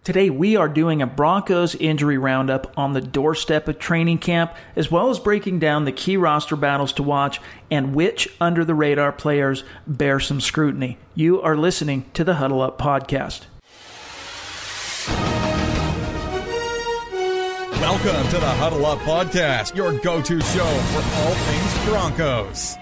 Today, we are doing a Broncos injury roundup on the doorstep of training camp, as well as breaking down the key roster battles to watch and which under-the-radar players bear some scrutiny. You are listening to the Huddle Up Podcast. Welcome to the Huddle Up Podcast, your go-to show for all things Broncos.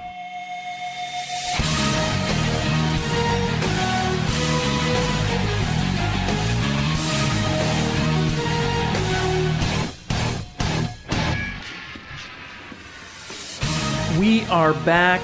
We are back,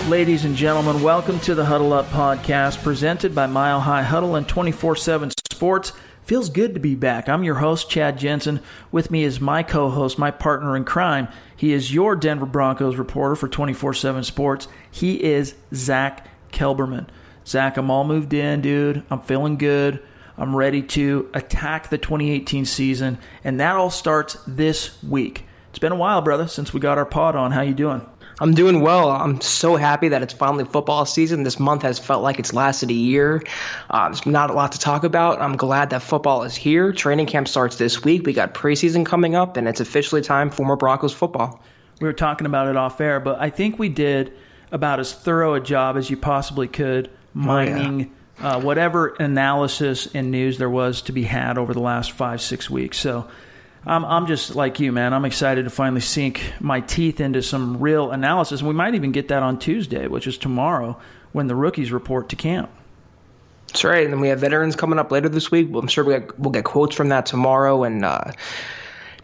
ladies and gentlemen. Welcome to the Huddle Up Podcast, presented by Mile High Huddle and 24/7 Sports. Feels good to be back. I'm your host, Chad Jensen. With me is my co-host, my partner in crime. He is your Denver Broncos reporter for 24/7 Sports. He is Zack Kelberman. Zack, I'm all moved in, dude. I'm feeling good. I'm ready to attack the 2018 season, and that all starts this week. It's been a while, brother, since we got our pod on. How you doing? I'm doing well. I'm so happy that it's finally football season. This month has felt like it's lasted a year. There's not a lot to talk about. I'm glad that football is here. Training camp starts this week. We got preseason coming up, and it's officially time for more Broncos football. We were talking about it off air, but I think we did about as thorough a job as you possibly could, mining whatever analysis and news there was to be had over the last 5-6 weeks. So I'm just like you, man. I'm excited to finally sink my teeth into some real analysis. And we might even get that on Tuesday, which is tomorrow, when the rookies report to camp. That's right. And then we have veterans coming up later this week. I'm sure we'll get quotes from that tomorrow, and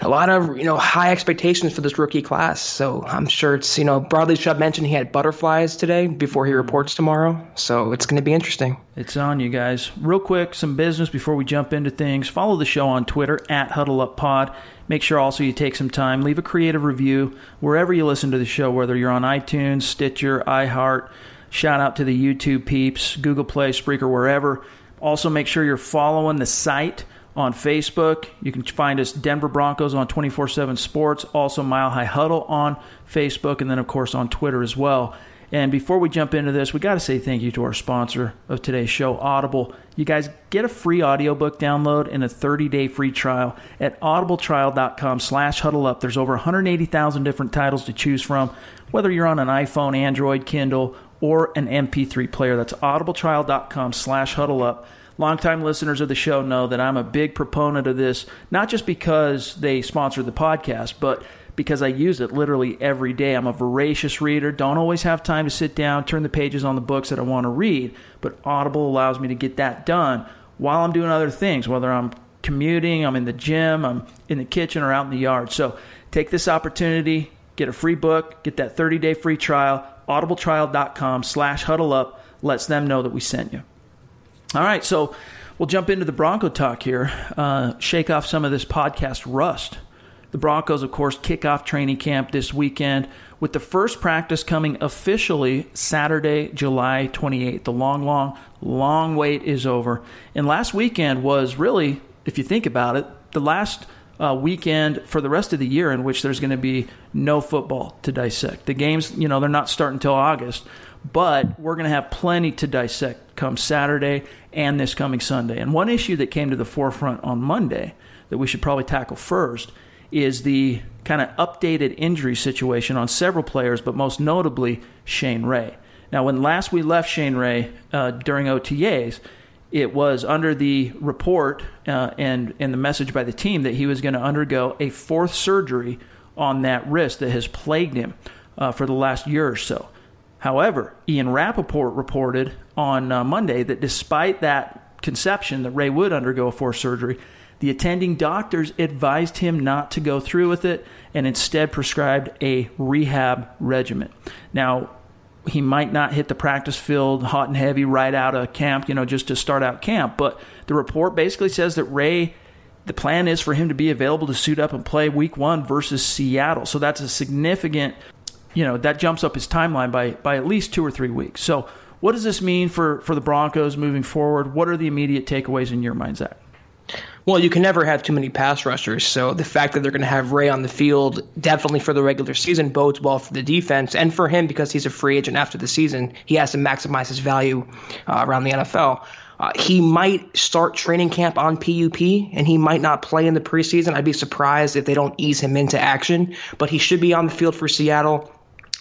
a lot of high expectations for this rookie class. So I'm sure it's Bradley Chubb mentioned he had butterflies today before he reports tomorrow. So it's going to be interesting. It's on, you guys. Real quick, some business before we jump into things. Follow the show on Twitter at HuddleUpPod. Make sure also you take some time, leave a creative review wherever you listen to the show, whether you're on iTunes, Stitcher, iHeart. Shout out to the YouTube peeps, Google Play, Spreaker, wherever. Also make sure you're following the site on Facebook. You can find us Denver Broncos on 24/7 Sports, also Mile High Huddle on Facebook, and then, of course, on Twitter as well. And before we jump into this, we got to say thank you to our sponsor of today's show, Audible. You guys get a free audiobook download and a 30-day free trial at audibletrial.com/huddleup. There's over 180,000 different titles to choose from, whether you're on an iPhone, Android, Kindle, or an MP3 player. That's audibletrial.com/huddleup. Longtime listeners of the show know that I'm a big proponent of this, not just because they sponsor the podcast, but because I use it literally every day. I'm a voracious reader, don't always have time to sit down, turn the pages on the books that I want to read, but Audible allows me to get that done while I'm doing other things, whether I'm commuting, I'm in the gym, I'm in the kitchen, or out in the yard. So take this opportunity, get a free book, get that 30-day free trial, audibletrial.com/huddleup. Lets them know that we sent you. All right, so we'll jump into the Bronco talk here, shake off some of this podcast rust. The Broncos, of course, kick off training camp this weekend with the first practice coming officially Saturday, July 28th. The long wait is over. And last weekend was really, if you think about it, the last weekend for the rest of the year in which there's going to be no football to dissect. The games, they're not starting until August, but we're going to have plenty to dissect come Saturday and this coming Sunday. And one issue that came to the forefront on Monday that we should probably tackle first is the kind of updated injury situation on several players, but most notably Shane Ray. Now, when last we left Shane Ray during OTAs, it was under the report and the message by the team that he was going to undergo a fourth surgery on that wrist that has plagued him for the last year or so. However, Ian Rappaport reported on Monday that despite that conception that Ray would undergo a fourth surgery, the attending doctors advised him not to go through with it and instead prescribed a rehab regimen. Now, he might not hit the practice field hot and heavy right out of camp, just to start out camp. But the report basically says that Ray, the plan is for him to be available to suit up and play week 1 versus Seattle. So that's a significant, that jumps up his timeline by at least 2 or 3 weeks. So what does this mean for the Broncos moving forward? What are the immediate takeaways in your mind, Zach? Well, you can never have too many pass rushers, so the fact that they're going to have Ray on the field definitely for the regular season bodes well for the defense, and for him because he's a free agent after the season. He has to maximize his value around the NFL. He might start training camp on PUP, and he might not play in the preseason. I'd be surprised if they don't ease him into action, but he should be on the field for Seattle.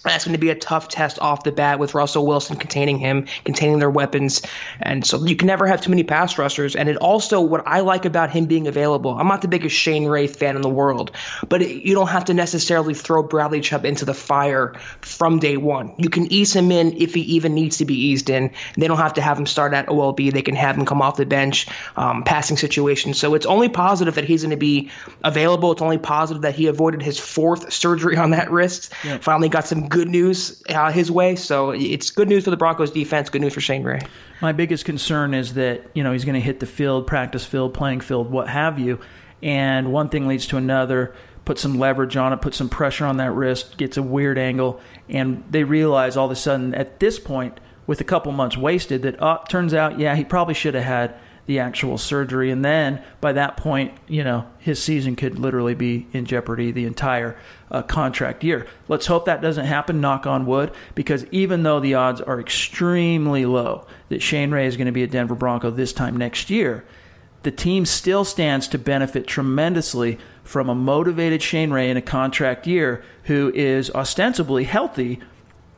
That's going to be a tough test off the bat with Russell Wilson containing him, containing their weapons. And so you can never have too many pass rushers. And it also, what I like about him being available, I'm not the biggest Shane Ray fan in the world, but you don't have to necessarily throw Bradley Chubb into the fire from day one. You can ease him in if he even needs to be eased in. They don't have to have him start at OLB. They can have him come off the bench, passing situations. So it's only positive that he's going to be available. It's only positive that he avoided his 4th surgery on that wrist. Yep. Finally got some good news his way. So it's good news for the Broncos defense, good news for Shane Ray. My biggest concern is that, he's going to hit the field, practice field, playing field, what have you. And one thing leads to another, put some leverage on it, put some pressure on that wrist, gets a weird angle. And they realize all of a sudden at this point, with a couple months wasted, that turns out, he probably should have had the actual surgery. And then by that point, his season could literally be in jeopardy the entire contract year. Let's hope that doesn't happen, knock on wood, because even though the odds are extremely low that Shane Ray is going to be a Denver Bronco this time next year, the team still stands to benefit tremendously from a motivated Shane Ray in a contract year who is ostensibly healthy,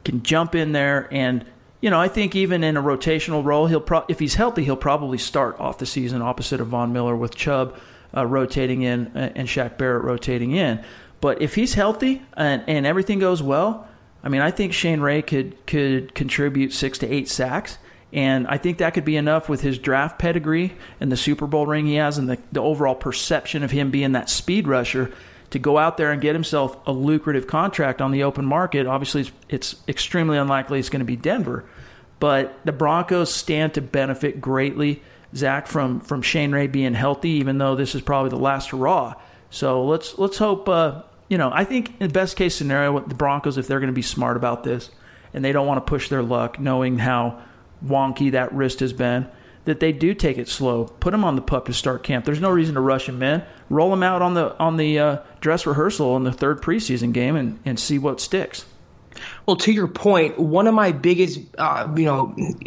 can jump in there and I think even in a rotational role, if he's healthy, he'll probably start off the season opposite of Von Miller with Chubb rotating in and Shaq Barrett rotating in. But if he's healthy and everything goes well, I think Shane Ray could contribute 6 to 8 sacks. And I think that could be enough with his draft pedigree and the Super Bowl ring he has and the overall perception of him being that speed rusher to go out there and get himself a lucrative contract on the open market. Obviously, it's extremely unlikely it's going to be Denver. But the Broncos stand to benefit greatly, Zach, from Shane Ray being healthy, even though this is probably the last hurrah. So let's hope, I think in the best case scenario, the Broncos, if they're going to be smart about this and they don't want to push their luck, knowing how wonky that wrist has been, that they do take it slow. Put him on the pup to start camp. There's no reason to rush him in. Roll him out on the dress rehearsal in the 3rd preseason game and see what sticks. Well, to your point, one of my biggest,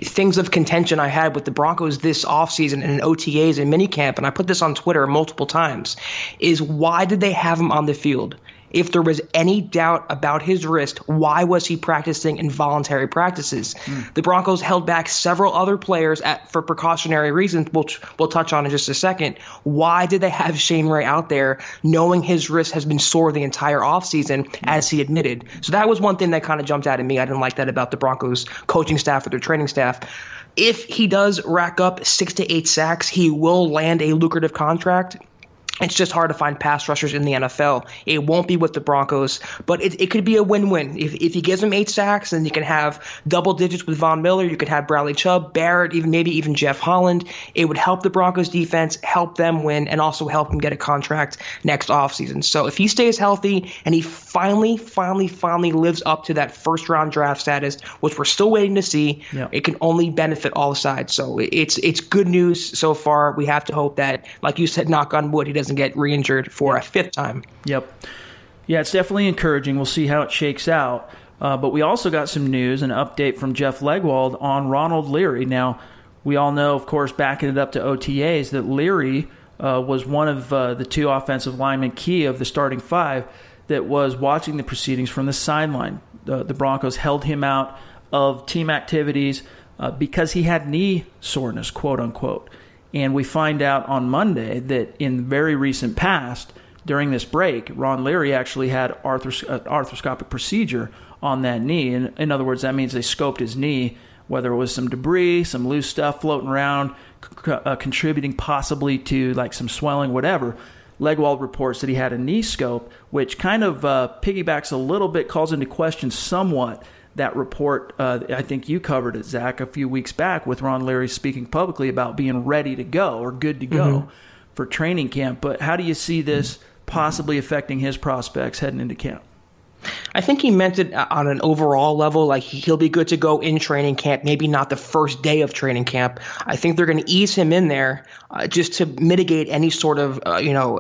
things of contention I had with the Broncos this offseason and in OTAs and minicamp, and I put this on Twitter multiple times, is why did they have him on the field? If there was any doubt about his wrist, why was he practicing in voluntary practices? The Broncos held back several other players for precautionary reasons, which we'll touch on in just a second. Why did they have Shane Ray out there knowing his wrist has been sore the entire offseason, as he admitted? So that was one thing that kind of jumped out at me. I didn't like that about the Broncos coaching staff or their training staff. If he does rack up 6 to 8 sacks, he will land a lucrative contract. It's just hard to find pass rushers in the NFL. It won't be with the Broncos, but it could be a win-win. If he gives them 8 sacks, then you can have double digits with Von Miller. You could have Bradley Chubb, Barrett, maybe even Jeff Holland. It would help the Broncos defense, help them win, and also help them get a contract next offseason. So if he stays healthy and he finally lives up to that first-round draft status, which we're still waiting to see, It can only benefit all sides. So it's good news so far. We have to hope that, like you said, knock on wood, he doesn't get re-injured for a 5th time. Yep. Yeah, it's definitely encouraging. We'll see how it shakes out. But we also got some news, an update from Jeff Legwold on Ronald Leary. Now, we all know, of course, backing it up to OTAs, that Leary was one of the 2 offensive linemen key of the starting 5 that was watching the proceedings from the sideline. The Broncos held him out of team activities because he had knee soreness, quote unquote. And we find out on Monday that in the very recent past, during this break, Ron Leary actually had arthroscopic procedure on that knee. And in other words, that means they scoped his knee, whether it was some debris, some loose stuff floating around, contributing possibly to like some swelling, whatever. Legwold reports that he had a knee scope, which kind of piggybacks a little bit, calls into question somewhat that report. I think you covered it, Zach, a few weeks back with Ron Leary speaking publicly about being ready to go or good to go for training camp. But how do you see this possibly affecting his prospects heading into camp? I think he meant it on an overall level. Like, he'll be good to go in training camp, maybe not the first day of training camp. I think they're going to ease him in there just to mitigate any sort of,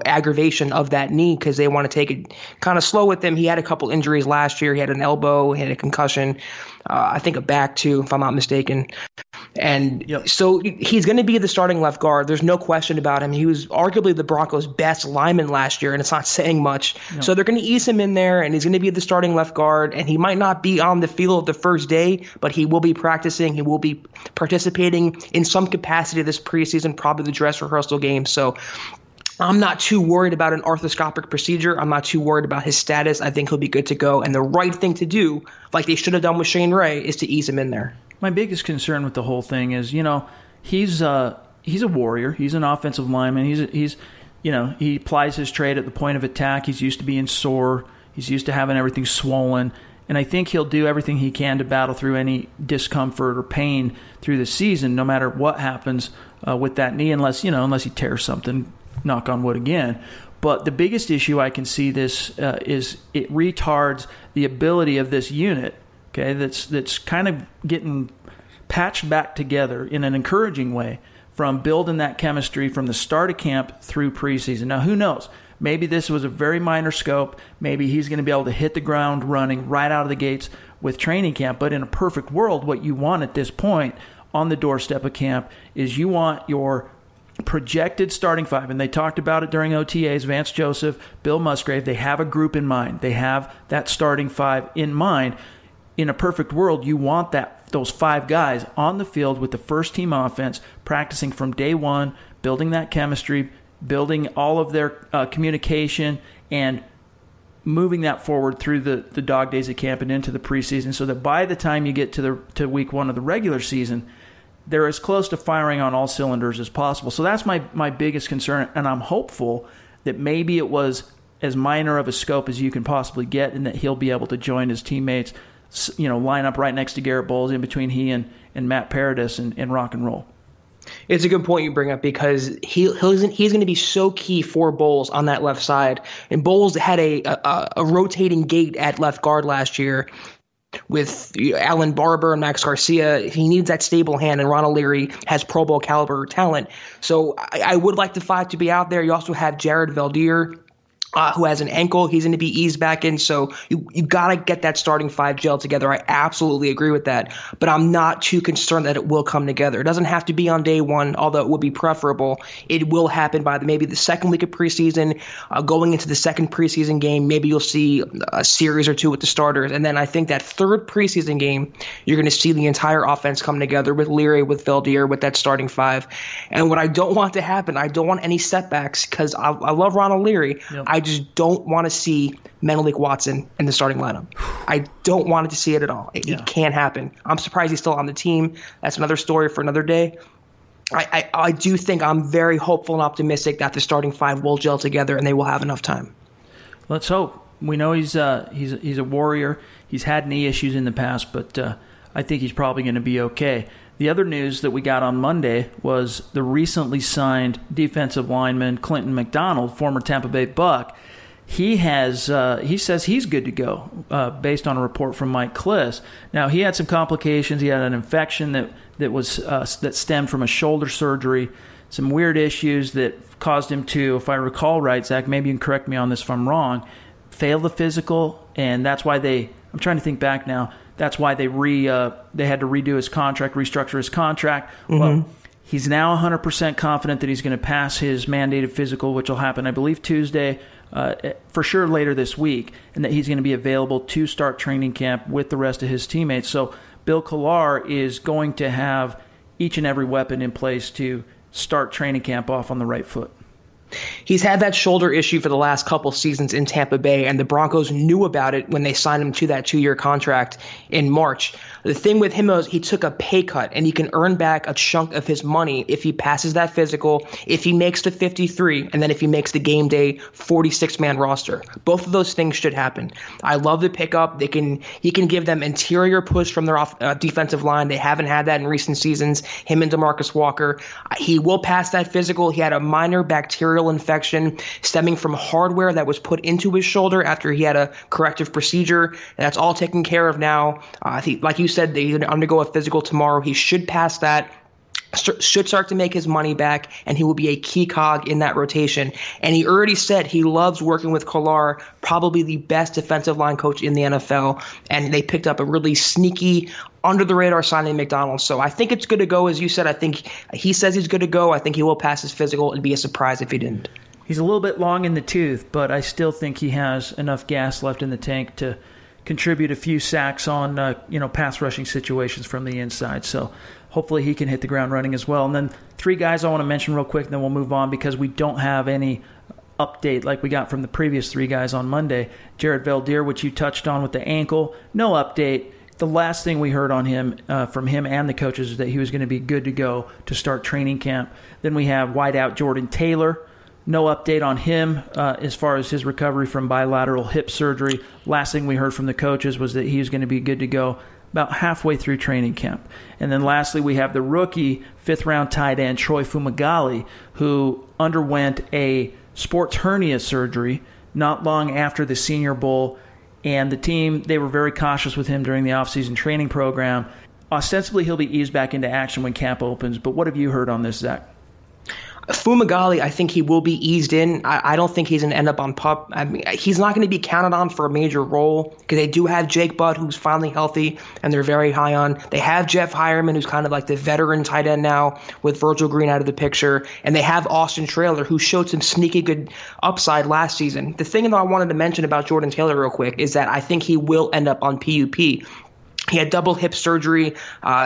aggravation of that knee, because they want to take it kind of slow with him. He had a couple injuries last year. He had an elbow, he had a concussion, I think a back too, if I'm not mistaken. And so he's going to be the starting left guard. There's no question about him. He was arguably the Broncos' best lineman last year, and it's not saying much. No. So they're going to ease him in there, and he's going to be the starting left guard. And he might not be on the field the first day, but he will be practicing. He will be participating in some capacity this preseason, probably the dress rehearsal game. So I'm not too worried about an arthroscopic procedure. I'm not too worried about his status. I think he'll be good to go. And the right thing to do, like they should have done with Shane Ray, is to ease him in there. My biggest concern with the whole thing is, he's a warrior. He's an offensive lineman. He plies his trade at the point of attack. He's used to being sore. He's used to having everything swollen. And I think he'll do everything he can to battle through any discomfort or pain through the season, no matter what happens with that knee, unless he tears something, knock on wood again. But the biggest issue I can see this is it retards the ability of this unit, okay, that's kind of getting patched back together in an encouraging way from building that chemistry from the start of camp through preseason. Now, who knows? Maybe this was a very minor scope. Maybe he's going to be able to hit the ground running right out of the gates with training camp. But in a perfect world, what you want at this point on the doorstep of camp is you want your projected starting five, and they talked about it during OTAs, Vance Joseph, Bill Musgrave. They have a group in mind. They have that starting five in mind. In a perfect world, you want those five guys on the field with the first team offense, practicing from day one, building that chemistry, building all of their communication, and moving that forward through the dog days of camp and into the preseason, so that by the time you get to week one of the regular season, they're as close to firing on all cylinders as possible. So that's my biggest concern, and I'm hopeful that maybe it was as minor of a scope as you can possibly get, and that he'll be able to join his teammates, line up right next to Garrett Bowles in between he and Matt Paradis and rock and roll. It's a good point you bring up, because he's going to be so key for Bowles on that left side. And Bowles had a rotating gait at left guard last year with Alan Barber and Max Garcia. He needs that stable hand, and Ronald Leary has Pro Bowl caliber talent. So I would like the five to be out there. You also have Jared Valdir, who has an ankle. He's going to be eased back in. So you got to get that starting five gel together. I absolutely agree with that. But I'm not too concerned that it will come together. It doesn't have to be on day one, although it would be preferable. It will happen by maybe the second week of preseason. Going into the second preseason game, maybe you'll see a series or two with the starters. And then I think that third preseason game, you're going to see the entire offense come together with Leary, with Valdir, with that starting five. And what I don't want to happen, I don't want any setbacks, because I love Ronald Leary. Yep. I just don't want to see Menelik Watson in the starting lineup. I don't want to see it at all. It can't happen. I'm surprised he's still on the team. That's another story for another day. I do think I'm very hopeful and optimistic that the starting five will gel together and they will have enough time. Let's hope. We know he's a warrior. He's had knee issues in the past, but I think he's probably going to be okay. The other news that we got on Monday was the recently signed defensive lineman Clinton McDonald, former Tampa Bay Buck. He says he's good to go, based on a report from Mike Kliss. Now, he had some complications. He had an infection that stemmed from a shoulder surgery, some weird issues that caused him to, if I recall right, Zach, maybe you can correct me on this if I'm wrong, fail the physical, and that's why I'm trying to think back now. That's why they had to redo his contract, restructure his contract. Mm-hmm. Well, he's now 100% confident that he's going to pass his mandated physical, which will happen, I believe, Tuesday, for sure later this week, and that he's going to be available to start training camp with the rest of his teammates. So Bill Kollar is going to have each and every weapon in place to start training camp off on the right foot. He's had that shoulder issue for the last couple seasons in Tampa Bay, and the Broncos knew about it when they signed him to that 2-year contract in March. The thing with him was he took a pay cut, and he can earn back a chunk of his money if he passes that physical, if he makes the 53, and then if he makes the game day 46-man roster. Both of those things should happen. I love the pickup. He can give them interior push from their defensive line. They haven't had that in recent seasons, him and DeMarcus Walker. He will pass that physical. He had a minor bacterial infection infection stemming from hardware that was put into his shoulder after he had a corrective procedure. That's all taken care of now. Like you said, they're going to undergo a physical tomorrow. He should pass that. Should start to make his money back, and he will be a key cog in that rotation. And he already said he loves working with Kolar, probably the best defensive line coach in the NFL. And they picked up a really sneaky, under-the-radar signing McDonald. So I think it's good to go, as you said. I think he says he's good to go. I think he will pass his physical. It'd be a surprise if he didn't. He's a little bit long in the tooth, but I still think he has enough gas left in the tank to contribute a few sacks on pass rushing situations from the inside. So hopefully he can hit the ground running as well. And then 3 guys I want to mention real quick, and then we'll move on because we don't have any update like we got from the previous 3 guys on Monday. Jared Valdir, which you touched on with the ankle, no update. The last thing we heard on him from him and the coaches is that he was going to be good to go to start training camp. Then we have wideout Jordan Taylor. No update on him as far as his recovery from bilateral hip surgery. Last thing we heard from the coaches was that he was going to be good to go about halfway through training camp. And then lastly, we have the rookie 5th-round tight end Troy Fumagalli, who underwent a sports hernia surgery not long after the Senior Bowl. And the team, they were very cautious with him during the offseason training program. Ostensibly, he'll be eased back into action when camp opens. But what have you heard on this, Zach? Fumagalli, I think he will be eased in. I don't think he's going to end up on PUP. I mean, he's not going to be counted on for a major role because they do have Jake Butt, who's finally healthy, and they're very high on. They have Jeff Hireman, who's kind of like the veteran tight end now with Virgil Green out of the picture. And they have Austin Traylor, who showed some sneaky good upside last season. The thing that I wanted to mention about Jordan Taylor real quick is that I think he will end up on PUP. He had double hip surgery.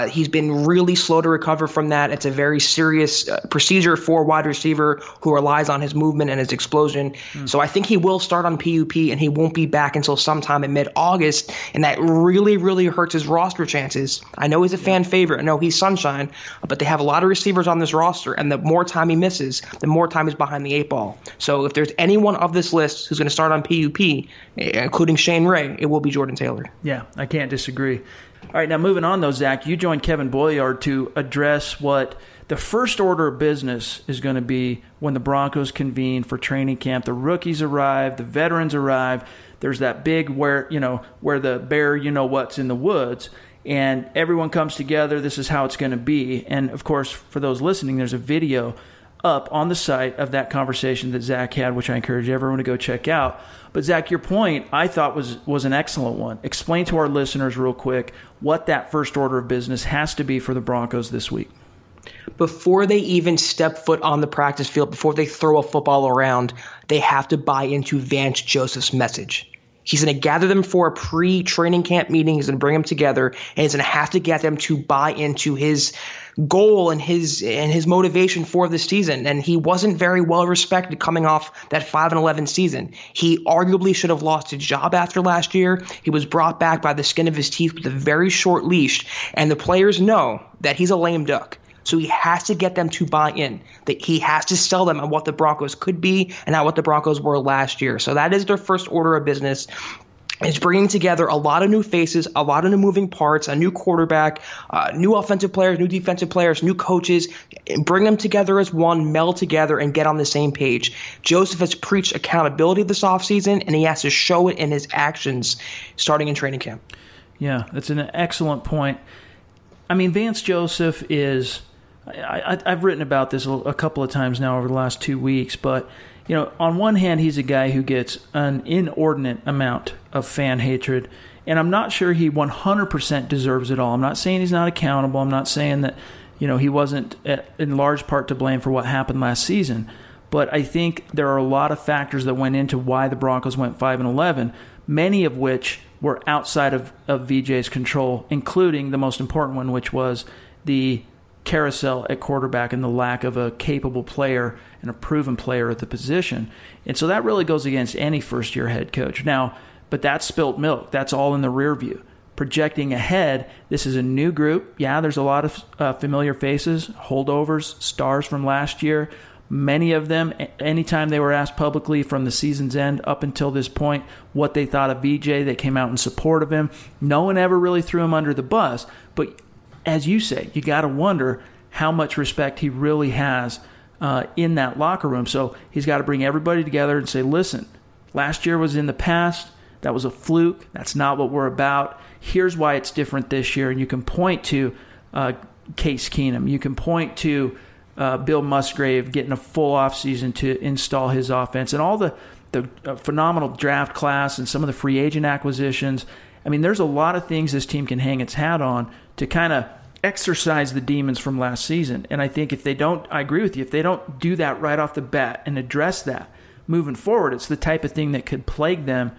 He's been really slow to recover from that. It's a very serious procedure for a wide receiver who relies on his movement and his explosion. So I think he will start on PUP, and he won't be back until sometime in mid-August, and that really, really hurts his roster chances. I know he's a fan favorite. I know he's sunshine, but they have a lot of receivers on this roster, and the more time he misses, the more time he's behind the 8 ball. So if there's anyone of this list who's going to start on PUP, including Shane Ray, it will be Jordan Taylor. Yeah, I can't disagree. All right, now moving on, though, Zach, you joined Kevin Boyard to address what the first order of business is going to be when the Broncos convene for training camp. The rookies arrive, the veterans arrive. There's that big where the bear what's in the woods, and everyone comes together. This is how it's going to be. And, of course, for those listening, there's a video up on the site of that conversation that Zach had, which I encourage everyone to go check out. But Zach, your point I thought was an excellent one. Explain to our listeners real quick what that first order of business has to be for the Broncos this week. Before they even step foot on the practice field, before they throw a football around, they have to buy into Vance Joseph's message. He's going to gather them for a pre-training camp meeting. He's going to bring them together, and he's going to have to get them to buy into his goal and his motivation for this season. And he wasn't very well respected coming off that 5-11 season. He arguably should have lost his job after last year. He was brought back by the skin of his teeth with a very short leash, and the players know that he's a lame duck. So he has to get them to buy in. That he has to sell them on what the Broncos could be and not what the Broncos were last year. So that is their first order of business. It's bringing together a lot of new faces, a lot of new moving parts, a new quarterback, new offensive players, new defensive players, new coaches. Bring them together as one, meld together, and get on the same page. Joseph has preached accountability this offseason, and he has to show it in his actions starting in training camp. Yeah, that's an excellent point. I mean, Vance Joseph is... I've written about this a couple of times now over the last 2 weeks, but on one hand, he's a guy who gets an inordinate amount of fan hatred, and I'm not sure he 100% deserves it all. I'm not saying he's not accountable. I'm not saying that he wasn't in large part to blame for what happened last season, but I think there are a lot of factors that went into why the Broncos went 5-11, many of which were outside of VJ's control, including the most important one, which was the carousel at quarterback and the lack of a capable player and a proven player at the position. And so that really goes against any first-year head coach. Now, but that's spilt milk. That's all in the rear view. Projecting ahead, this is a new group. Yeah, there's a lot of familiar faces, holdovers, stars from last year. Many of them, anytime they were asked publicly from the season's end up until this point what they thought of VJ, they came out in support of him. No one ever really threw him under the bus, but as you say, you got to wonder how much respect he really has in that locker room. So he's got to bring everybody together and say, listen, last year was in the past. That was a fluke. That's not what we're about. Here's why it's different this year. And you can point to Case Keenum. You can point to Bill Musgrave getting a full offseason to install his offense, and all the phenomenal draft class and some of the free agent acquisitions. I mean, there's a lot of things this team can hang its hat on to kind of exercise the demons from last season. And I think if they don't, I agree with you, if they don't do that right off the bat and address that moving forward, it's the type of thing that could plague them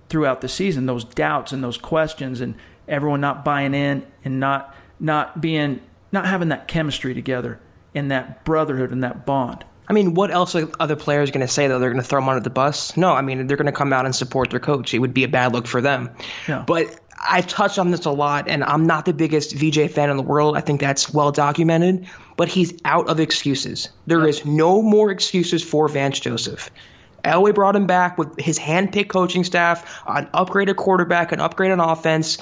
throughout the season, those doubts and those questions and everyone not buying in and not having that chemistry together and that brotherhood and that bond. I mean, what else are other players going to say, though? They're going to throw them under the bus? No, I mean, they're going to come out and support their coach. It would be a bad look for them. Yeah. But I've touched on this a lot, and I'm not the biggest VJ fan in the world. I think that's well documented. But he's out of excuses. There is no more excuses for Vance Joseph. Elway brought him back with his hand-picked coaching staff, an upgraded quarterback, an upgraded offense.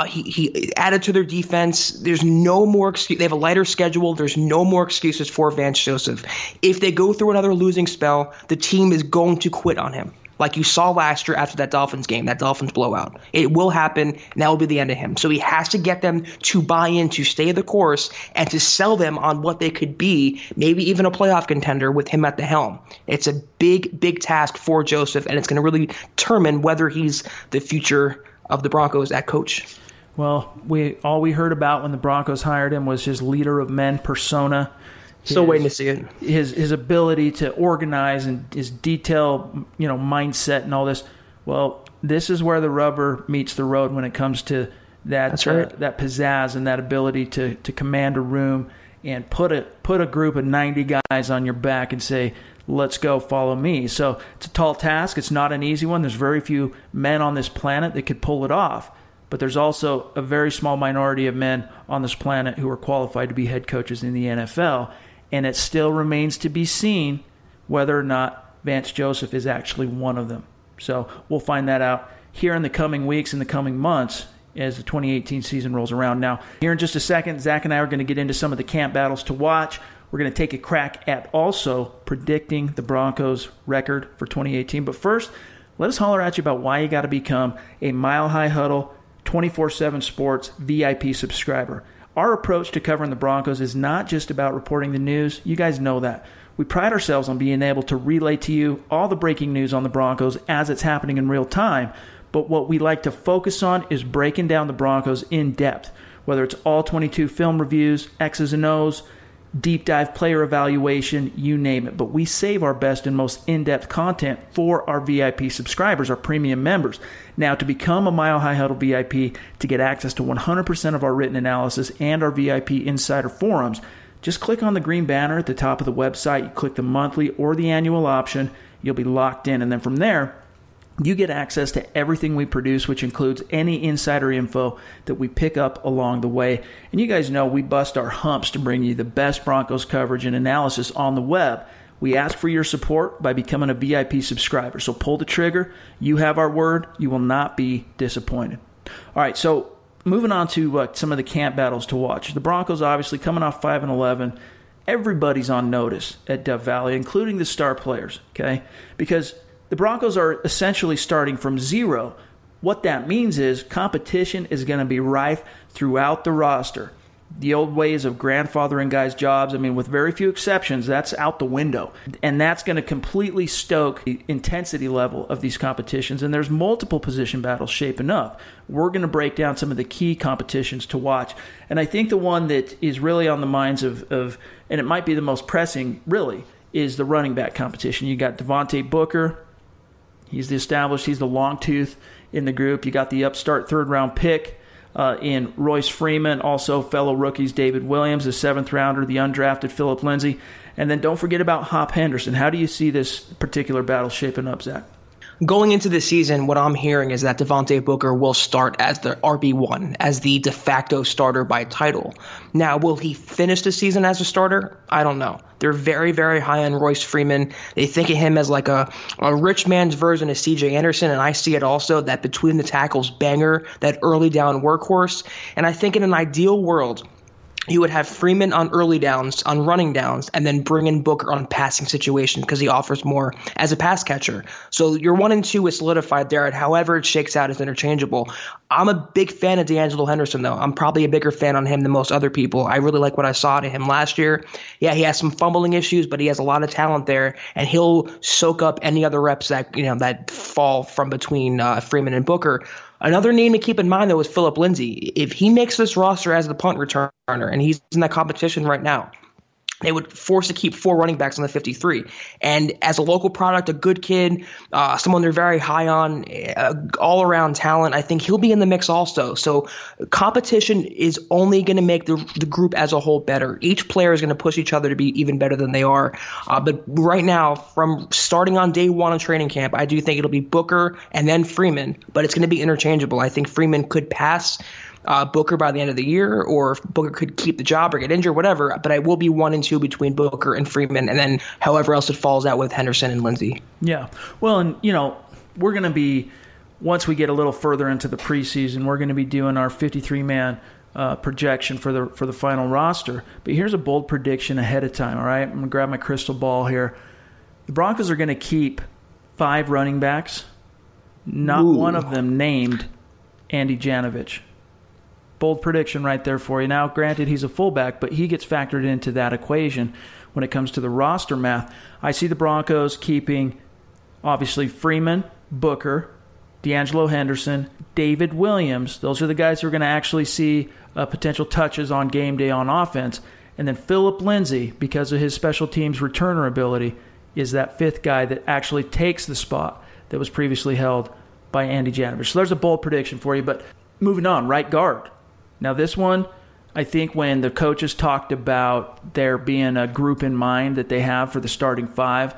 He added to their defense. There's no more excuse. They have a lighter schedule. There's no more excuses for Vance Joseph. If they go through another losing spell, the team is going to quit on him, like you saw last year after that Dolphins game, that Dolphins blowout. It will happen, and that will be the end of him. So he has to get them to buy in, to stay the course, and to sell them on what they could be, maybe even a playoff contender with him at the helm. It's a big, big task for Joseph, and it's going to really determine whether he's the future of the Broncos at coach. Well, all we heard about when the Broncos hired him was his leader of men persona. Still waiting to see it. His ability to organize and his detailed, mindset and all this. Well, this is where the rubber meets the road when it comes to that that pizzazz and that ability to command a room and put a group of 90 guys on your back and say, let's go, follow me. So it's a tall task. It's not an easy one. There's very few men on this planet that could pull it off. But there's also a very small minority of men on this planet who are qualified to be head coaches in the NFL. And it still remains to be seen whether or not Vance Joseph is actually one of them. So we'll find that out here in the coming weeks and the coming months as the 2018 season rolls around. Now, here in just a second, Zach and I are going to get into some of the camp battles to watch. We're going to take a crack at also predicting the Broncos' record for 2018. But first, let us holler at you about why you got to become a Mile High Huddle 24/7 Sports VIP subscriber. Our approach to covering the Broncos is not just about reporting the news. You guys know that. We pride ourselves on being able to relay to you all the breaking news on the Broncos as it's happening in real time. But what we like to focus on is breaking down the Broncos in depth, whether it's all 22 film reviews, X's and O's, deep dive player evaluation, you name it. But we save our best and most in-depth content for our VIP subscribers, our premium members. Now, to become a Mile High Huddle VIP, to get access to 100% of our written analysis and our VIP insider forums, just click on the green banner at the top of the website. You click the monthly or the annual option. You'll be locked in. And then from there, you get access to everything we produce, which includes any insider info that we pick up along the way. And you guys know we bust our humps to bring you the best Broncos coverage and analysis on the web. We ask for your support by becoming a VIP subscriber. So pull the trigger. You have our word. You will not be disappointed. All right, so moving on to some of the camp battles to watch. The Broncos obviously coming off 5-11. Everybody's on notice at Dove Valley, including the star players, okay? Because the Broncos are essentially starting from zero. What that means is competition is going to be rife throughout the roster. The old ways of grandfathering guys' jobs, with very few exceptions, that's out the window. And that's going to completely stoke the intensity level of these competitions. And there's multiple position battles shaping up. We're going to break down some of the key competitions to watch. And I think the one that is really on the minds of and it might be the most pressing, really, is the running back competition. You got Devontae Booker. He's the long tooth in the group. You got the upstart third-round pick in Royce Freeman, also fellow rookies David Williams, the seventh-rounder, the undrafted Phillip Lindsay. And then don't forget about Hop Henderson. How do you see this particular battle shaping up, Zach? Going into the season, what I'm hearing is that Devontae Booker will start as the RB1, as the de facto starter by title. Now, will he finish the season as a starter? I don't know. They're very, very high on Royce Freeman. They think of him as like a rich man's version of C.J. Anderson, and I see it also, that between the tackles banger, that early down workhorse. And I think in an ideal world, you would have Freeman on early downs, on running downs, and then bring in Booker on passing situations because he offers more as a pass catcher. So your 1 and 2 is solidified there, and however it shakes out is interchangeable. I'm a big fan of D'Angelo Henderson, though. I'm probably a bigger fan on him than most other people. I really like what I saw to him last year. Yeah, he has some fumbling issues, but he has a lot of talent there, and he'll soak up any other reps that fall from between Freeman and Booker. Another name to keep in mind, though, is Phillip Lindsay. If he makes this roster as the punt returner, and he's in that competition right now, they would force to keep 4 running backs on the 53. And as a local product, a good kid, someone they're very high on, all-around talent, I think he'll be in the mix also. So competition is only going to make the group as a whole better. Each player is going to push each other to be even better than they are. But right now, from starting on day 1 of training camp, I do think it'll be Booker and then Freeman, but it's going to be interchangeable. I think Freeman could pass Booker by the end of the year, or Booker could keep the job or get injured, whatever. But I will be 1 and 2 between Booker and Freeman, and then however else it falls out with Henderson and Lindsay. Yeah. Well, and, we're going to be, once we get a little further into the preseason, we're going to be doing our 53-man projection for the final roster. But here's a bold prediction ahead of time, all right? I'm going to grab my crystal ball here. The Broncos are going to keep 5 running backs, not one of them named Andy Janovich. Bold prediction right there for you. Now, granted, he's a fullback, but he gets factored into that equation when it comes to the roster math. I see the Broncos keeping, obviously, Freeman, Booker, D'Angelo Henderson, David Williams. Those are the guys who are going to actually see potential touches on game day on offense. And then Phillip Lindsay, because of his special teams returner ability, is that 5th guy that actually takes the spot that was previously held by Andy Janovich. So there's a bold prediction for you. But moving on, right guard. Now, this one, I think when the coaches talked about there being a group in mind that they have for the starting 5,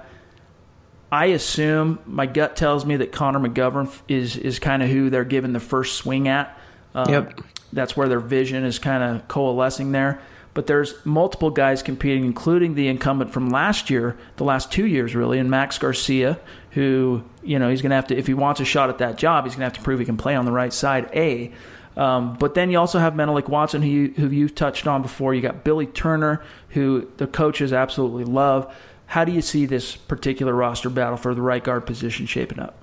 I assume, my gut tells me that Connor McGovern is kind of who they're giving the first swing at. Yep. That's where their vision is kind of coalescing there. But there's multiple guys competing, including the incumbent from last year, the last 2 years really, and Max Garcia, who, he's going to have to, if he wants a shot at that job, he's going to have to prove he can play on the right side, but then you also have Menelik Watson, who you've touched on before. You got Billy Turner, who the coaches absolutely love. How do you see this particular roster battle for the right guard position shaping up?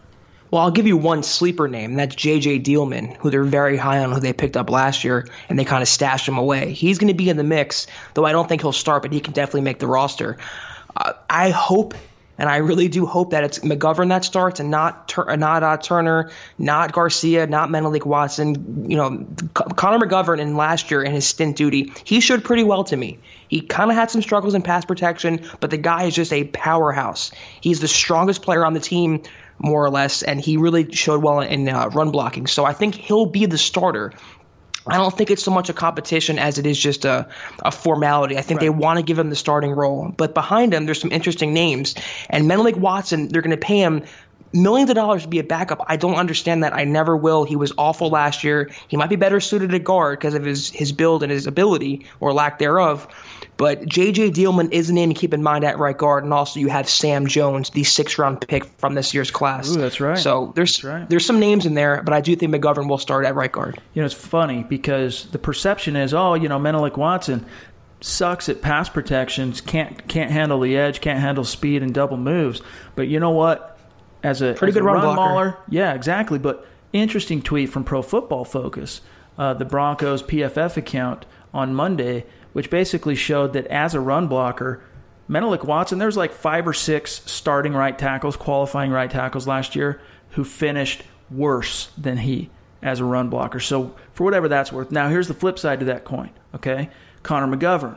Well, I'll give you one sleeper name, and that's J.J. Dielman, who they're very high on, who they picked up last year, and they kind of stashed him away. He's going to be in the mix, though I don't think he'll start, but he can definitely make the roster. I hope, and I really do hope, that it's McGovern that starts and not Turner, not Garcia, not Menelik Watson. Connor McGovern in last year in his stint duty, he showed pretty well to me. He kind of had some struggles in pass protection, but the guy is just a powerhouse. He's the strongest player on the team, more or less, and he really showed well in run blocking. So I think he'll be the starter. I don't think it's so much a competition as it is just a formality. I think They want to give him the starting role. But behind him, there's some interesting names. And Menelik Watson, they're going to pay him millions of dollars to be a backup. I don't understand that. I never will. He was awful last year. He might be better suited at guard because of his build and his ability, or lack thereof. But J.J. Dielman is a name to keep in mind at right guard. And also you have Sam Jones, the 6th-round pick from this year's class. Ooh, that's right. So there's some names in there, but I do think McGovern will start at right guard. It's funny because the perception is, Menelik Watson sucks at pass protections, can't handle the edge, can't handle speed and double moves. But you know what? As a pretty good run mauler, yeah, exactly. But interesting tweet from Pro Football Focus, the Broncos PFF account on Monday, which basically showed that as a run blocker, Menelik Watson, there's like 5 or 6 starting right tackles, qualifying right tackles last year, who finished worse than he as a run blocker. So for whatever that's worth. Now here's the flip side to that coin, okay? Connor McGovern,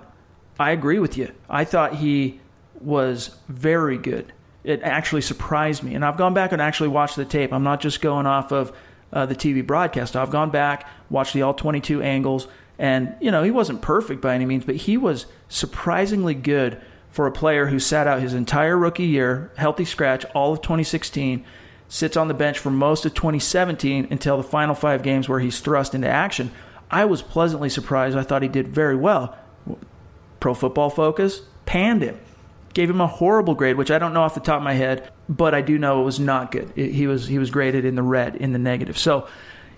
I agree with you. I thought he was very good. It actually surprised me. And I've gone back and actually watched the tape. I'm not just going off of the TV broadcast. I've gone back, watched the all 22 angles, and, he wasn't perfect by any means, but he was surprisingly good for a player who sat out his entire rookie year, healthy scratch, all of 2016, sits on the bench for most of 2017 until the final 5 games where he's thrust into action. I was pleasantly surprised. I thought he did very well. Pro Football Focus panned him. Gave him a horrible grade, which I don't know off the top of my head, but I do know it was not good. He was graded in the red, in the negative. So,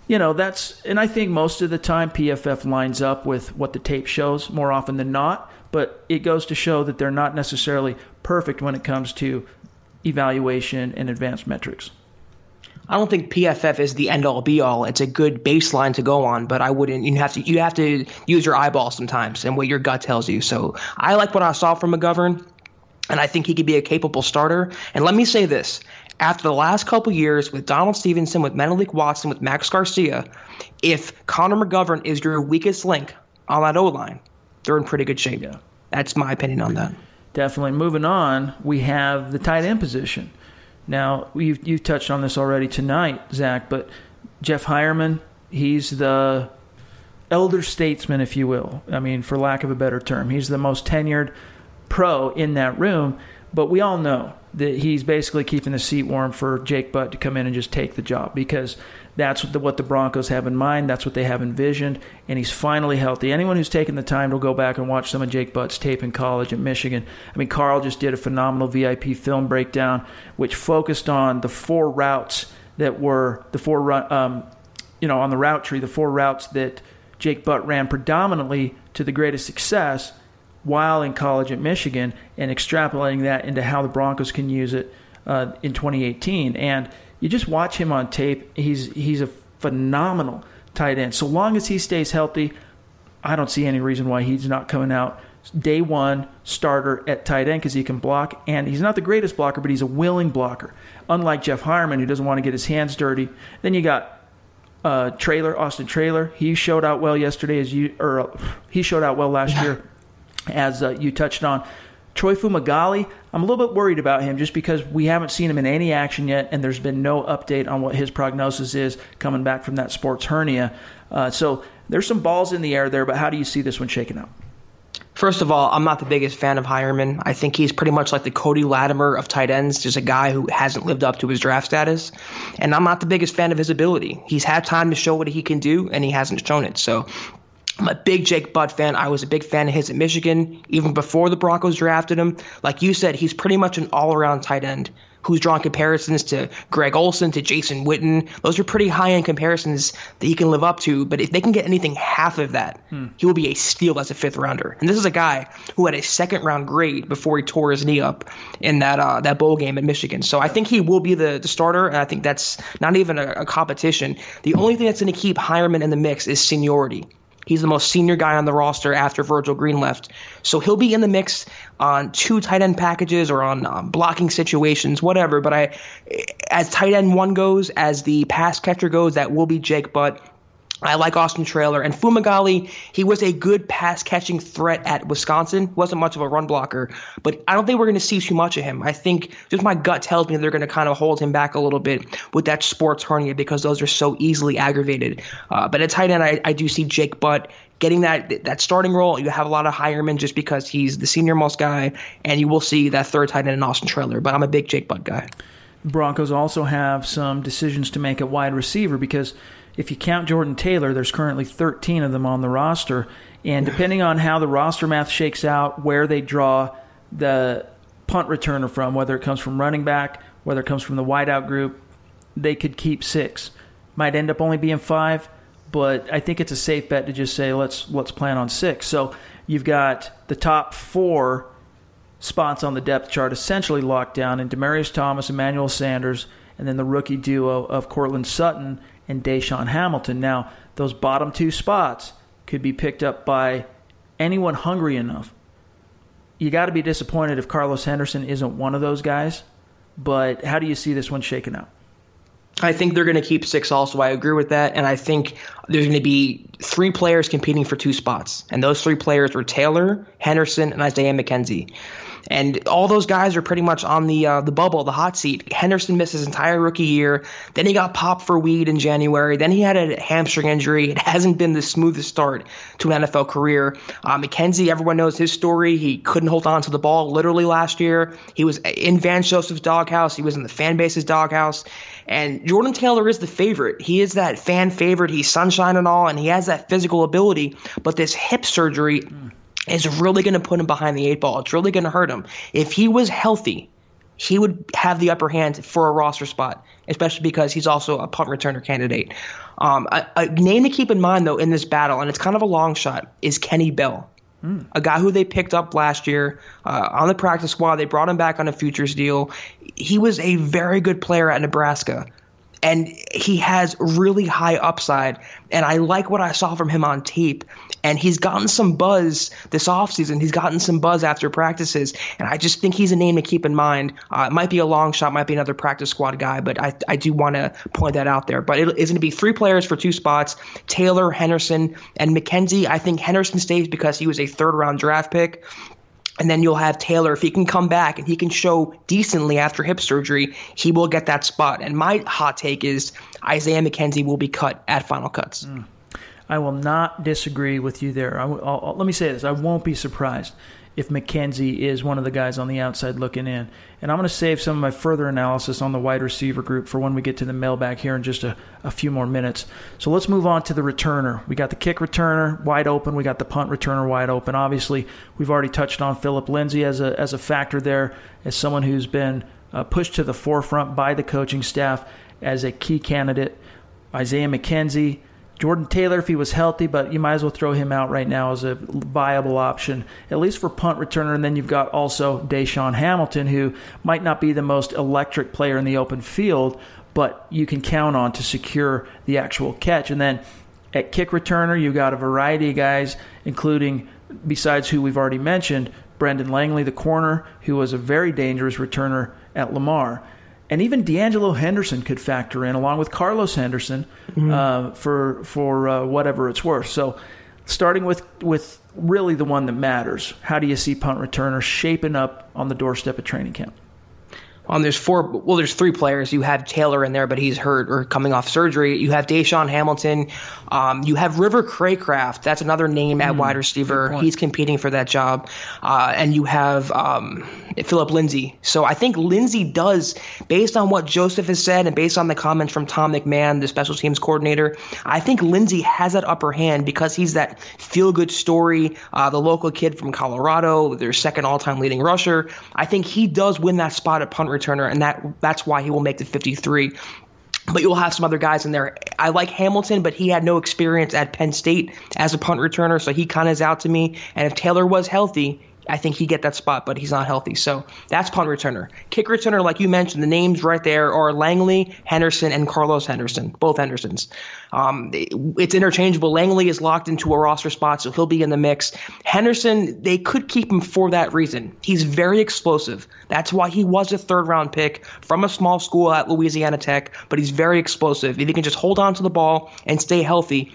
and I think most of the time PFF lines up with what the tape shows more often than not, but it goes to show that they're not necessarily perfect when it comes to evaluation and advanced metrics. I don't think PFF is the end all be all. It's a good baseline to go on, but I wouldn't. You have to use your eyeballs sometimes and what your gut tells you. So I like what I saw from McGovern, and I think he could be a capable starter. And let me say this: after the last couple years with Donald Stevenson, with Menelik Watson, with Max Garcia, if Connor McGovern is your weakest link on that O-line, they're in pretty good shape. Yeah. That's my opinion on that. Definitely. Moving on, we have the tight end position. Now, you've touched on this already tonight, Zach, but Jeff Hireman, he's the elder statesman, if you will. I mean, for lack of a better term. He's the most tenured pro in that room, but we all know that he's basically keeping the seat warm for Jake Butt to come in and just take the job, because that's what the Broncos have in mind. That's what they have envisioned, and he's finally healthy. Anyone who's taken the time to go back and watch some of Jake Butt's tape in college at Michigan, I mean, Carl just did a phenomenal VIP film breakdown, which focused on the four routes that were on the route tree, the four routes that Jake Butt ran predominantly to the greatest success while in college at Michigan, and extrapolating that into how the Broncos can use it in 2018. And you just watch him on tape. He's a phenomenal tight end. So long as he stays healthy, I don't see any reason why he's not coming out day one starter at tight end, because he can block. And he's not the greatest blocker, but he's a willing blocker. Unlike Jeff Hireman, who doesn't want to get his hands dirty. Then you got Austin Traylor. He showed out well yesterday, he showed out well last year, as you touched on. Troy Fumagalli, I'm a little bit worried about him just because we haven't seen him in any action yet, and there's been no update on what his prognosis is coming back from that sports hernia. So there's some balls in the air there, but how do you see this one shaking out? First of all, I'm not the biggest fan of Hireman. I think he's pretty much like the Cody Latimer of tight ends, just a guy who hasn't lived up to his draft status. And I'm not the biggest fan of his ability. He's had time to show what he can do, and he hasn't shown it. So I'm a big Jake Butt fan. I was a big fan of his at Michigan, even before the Broncos drafted him. Like you said, he's pretty much an all-around tight end who's drawn comparisons to Greg Olsen, to Jason Witten. Those are pretty high-end comparisons that he can live up to. But if they can get anything half of that, he will be a steal as a fifth-rounder. And this is a guy who had a second-round grade before he tore his knee up in that bowl game at Michigan. So I think he will be the starter, and I think that's not even a competition. The only thing that's going to keep Hireman in the mix is seniority. He's the most senior guy on the roster after Virgil Green left. So he'll be in the mix on two tight end packages or on blocking situations, whatever. But as tight end one goes, as the pass catcher goes, that will be Jake Butt. I like Austin Traylor. And Fumagalli, he was a good pass-catching threat at Wisconsin. Wasn't much of a run blocker. But I don't think we're going to see too much of him. I think just my gut tells me they're going to kind of hold him back a little bit with that sports hernia, because those are so easily aggravated. But at tight end, I do see Jake Butt getting that starting role. You have a lot of Hireman just because he's the senior-most guy, and you will see that third tight end in Austin Traylor. But I'm a big Jake Butt guy. The Broncos also have some decisions to make at wide receiver, because if you count Jordan Taylor, there's currently 13 of them on the roster. And depending on how the roster math shakes out, where they draw the punt returner from, whether it comes from running back, whether it comes from the wideout group, they could keep 6. Might end up only being 5, but I think it's a safe bet to just say let's plan on 6. So you've got the top 4 spots on the depth chart essentially locked down in Demaryius Thomas, Emmanuel Sanders, and then the rookie duo of Cortland Sutton and Deshaun Hamilton. Now, those bottom 2 spots could be picked up by anyone hungry enough. You got to be disappointed if Carlos Henderson isn't one of those guys, but how do you see this one shaking out? I think they're going to keep 6 also. I agree with that, and I think there's going to be 3 players competing for 2 spots, and those 3 players were Taylor, Henderson, and Isaiah McKenzie. And all those guys are pretty much on the bubble, the hot seat. Henderson missed his entire rookie year. Then he got popped for weed in January. Then he had a hamstring injury. It hasn't been the smoothest start to an NFL career. McKenzie, everyone knows his story. He couldn't hold on to the ball literally last year. He was in Vance Joseph's doghouse. He was in the fan base's doghouse. And Jordan Taylor is the favorite. He is that fan favorite. He's sunshine and all, and he has that physical ability. But this hip surgery is really going to put him behind the 8 ball. It's really going to hurt him. If he was healthy he would have the upper hand for a roster spot, especially because he's also a punt returner candidate. A name to keep in mind, though, in this battle, and it's kind of a long shot, is Kenny Bell, a guy who they picked up last year on the practice squad. They brought him back on a futures deal. He was a very good player at Nebraska, and he has really high upside, and I like what I saw from him on tape. And he's gotten some buzz this offseason. He's gotten some buzz after practices, and I just think he's a name to keep in mind. It might be a long shot, might be another practice squad guy, but I do want to point that out there. But it's going to be 3 players for 2 spots, Taylor, Henderson, and McKenzie. I think Henderson stays because he was a 3rd-round draft pick. And then you'll have Taylor. If he can come back and he can show decently after hip surgery, he will get that spot. And my hot take is Isaiah McKenzie will be cut at Final Cuts. I will not disagree with you there. Let me say this. I won't be surprised if McKenzie is one of the guys on the outside looking in. And I'm going to save some of my further analysis on the wide receiver group for when we get to the mailbag here in just a few more minutes. So let's move on to the returner. We got the kick returner wide open. We got the punt returner wide open. Obviously, we've already touched on Phillip Lindsay as a factor there, as someone who's been pushed to the forefront by the coaching staff as a key candidate. Isaiah McKenzie, Jordan Taylor, if he was healthy, but you might as well throw him out right now as a viable option, at least for punt returner. And then you've got also Deshaun Hamilton, who might not be the most electric player in the open field, but you can count on to secure the actual catch. And then at kick returner, you've got a variety of guys, including, besides who we've already mentioned, Brendan Langley, the corner, who was a very dangerous returner at Lamar. And even D'Angelo Henderson could factor in, along with Carlos Henderson, for whatever it's worth. So starting with really the one that matters, how do you see punt returner shaping up on the doorstep of training camp? There's 3 players. You have Taylor in there, but he's hurt or coming off surgery. You have Deshaun Hamilton. You have River Craycraft. That's another name at wide receiver. He's competing for that job. And you have Phillip Lindsay. So I think Lindsay does, based on what Joseph has said and based on the comments from Tom McMahon, the special teams coordinator, I think Lindsay has that upper hand because he's that feel-good story, the local kid from Colorado, their 2nd all-time leading rusher. I think he does win that spot at punt returner, and that's why he will make the 53. But you'll have some other guys in there. I like Hamilton, but he had no experience at Penn State as a punt returner, so he kind of is out to me. And if Taylor was healthy, I think he'd get that spot, but he's not healthy. So that's punt returner. Kick returner, like you mentioned, the names right there are Langley, Henderson, and Carlos Henderson, both Hendersons. It's interchangeable. Langley is locked into a roster spot, so he'll be in the mix. Henderson, they could keep him for that reason. He's very explosive. That's why he was a 3rd-round pick from a small school at Louisiana Tech, but he's very explosive. If he can just hold on to the ball and stay healthy,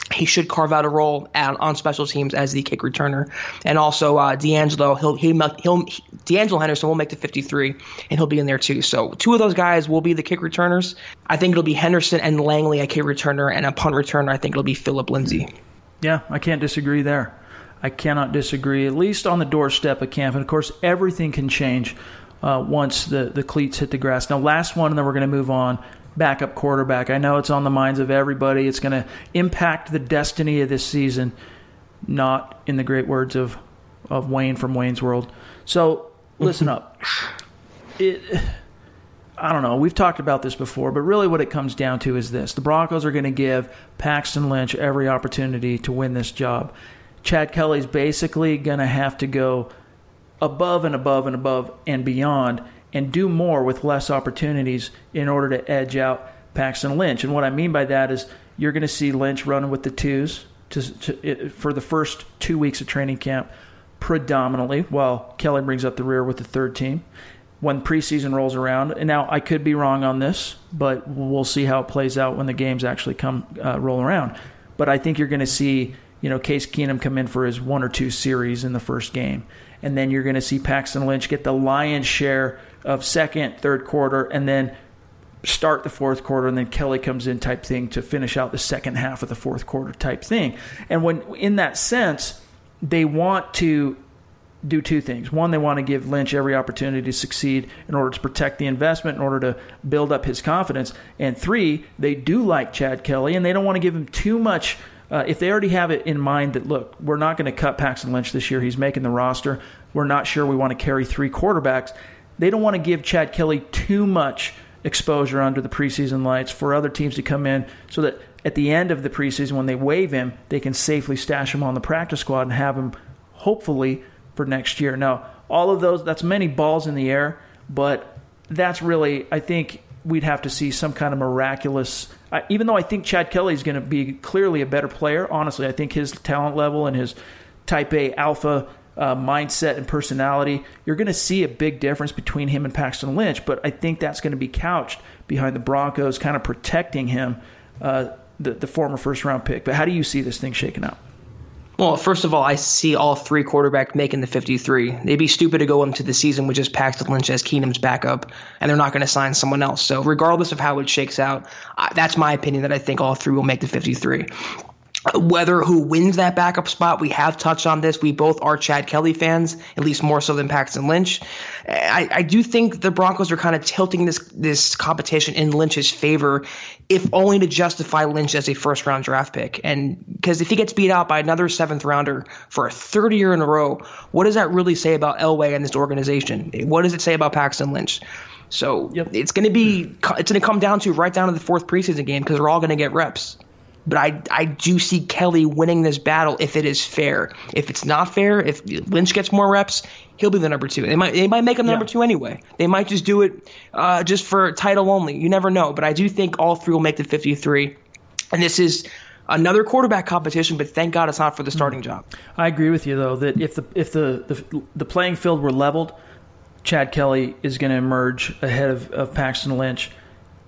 he should carve out a role on special teams as the kick returner. And also D'Angelo Henderson will make the 53, and he'll be in there too. So 2 of those guys will be the kick returners. I think it'll be Henderson and Langley a kick returner, and a punt returner I think it'll be Phillip Lindsay. Yeah, I can't disagree there. I cannot disagree, at least on the doorstep of camp. And, of course, everything can change once the cleats hit the grass. Now, last one, and then we're going to move on. Backup quarterback. I know it's on the minds of everybody. It's going to impact the destiny of this season, not in the great words of Wayne from Wayne's World. So listen up. I don't know. We've talked about this before, but really what it comes down to is this. The Broncos are going to give Paxton Lynch every opportunity to win this job. Chad Kelly's basically going to have to go above and above and above and beyond and do more with less opportunities in order to edge out Paxton Lynch. And what I mean by that is you're going to see Lynch running with the twos for the first 2 weeks of training camp predominantly, while Kelly brings up the rear with the 3rd team when preseason rolls around. And now I could be wrong on this, but we'll see how it plays out when the games actually roll around. But I think you're going to see Case Keenum come in for his 1 or 2 series in the first game. And then you're going to see Paxton Lynch get the lion's share of 2nd, 3rd quarter, and then start the 4th quarter, and then Kelly comes in type thing to finish out the second half of the 4th quarter type thing. And when in that sense, they want to do 2 things. One, they want to give Lynch every opportunity to succeed in order to protect the investment, in order to build up his confidence. And 3, they do like Chad Kelly, and they don't want to give him too much. If they already have it in mind that, look, we're not going to cut Paxton Lynch this year. He's making the roster. We're not sure we want to carry 3 quarterbacks. they don't want to give Chad Kelly too much exposure under the preseason lights for other teams to come in so that at the end of the preseason, when they waive him, they can safely stash him on the practice squad and have him hopefully for next year. Now, all of those, that's many balls in the air, but that's really, I think we'd have to see some kind of miraculous, even though I think Chad Kelly is going to be clearly a better player, honestly, I think his talent level and his type A alpha mindset and personality, you're going to see a big difference between him and Paxton Lynch, but I think that's going to be couched behind the Broncos kind of protecting him, the former first-round pick. But how do you see this thing shaking out? Well, first of all, I see all three quarterbacks making the 53. They'd be stupid to go into the season with just Paxton Lynch as Keenum's backup, and they're not going to sign someone else. So regardless of how it shakes out, that's my opinion that I think all three will make the 53. Whether who wins that backup spot, we have touched on this. We both are Chad Kelly fans, at least more so than Paxton Lynch. I do think the Broncos are kind of tilting this competition in Lynch's favor, if only to justify Lynch as a first-round draft pick. And because if he gets beat out by another seventh-rounder for a third year in a row, what does that really say about Elway and this organization? What does it say about Paxton Lynch? So it's going to come down to right down to the fourth preseason game because they're all going to get reps. But I do see Kelly winning this battle if it is fair. If it's not fair, if Lynch gets more reps, he'll be the number two. They might make him number two anyway. They might just do it just for title only. You never know. But I do think all three will make the 53. And this is another quarterback competition, but thank God it's not for the starting job. I agree with you, though, that if the playing field were leveled, Chad Kelly is going to emerge ahead of Paxton Lynch